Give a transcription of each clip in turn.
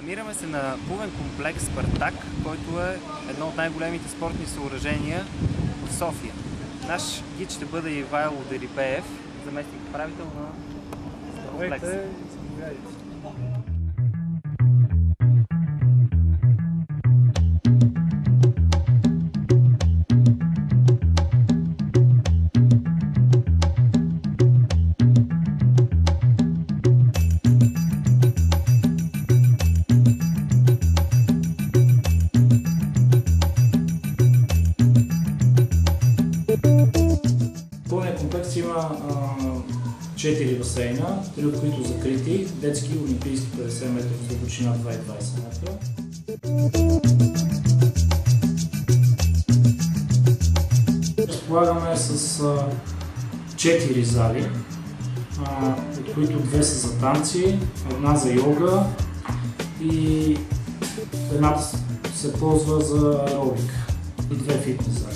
Намираме се на плувен комплекс Спартак, който е едно от най-големите спортни съоръжения в София. Наш гид ще бъде Ивайло Дерибеев, заместник-управител на комплекса. Плувният комплекс има 4 басейна, 3 от които закрити, детски и олимпийски 50 метра с дълбочина 2,20 метра. Разполагаме с 4 зали, от които 2 са за танци, една за йога и едната се ползва за аеробика и 2 фитнес зали.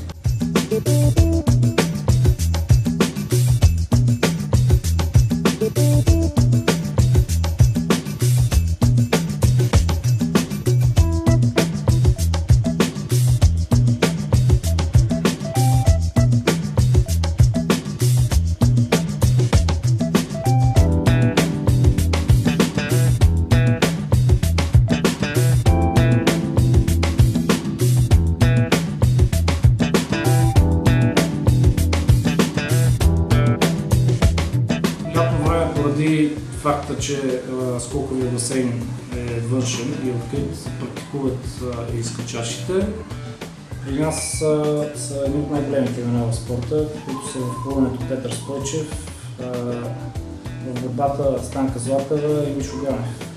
Поради факта, че скоковия басейн е външен и открит, практикуват и скачащите. При нас са едни от най-големите имена в спорта, които са в плуването Петър Стойчев, в борбата Станка Златева и Мишо Ганев.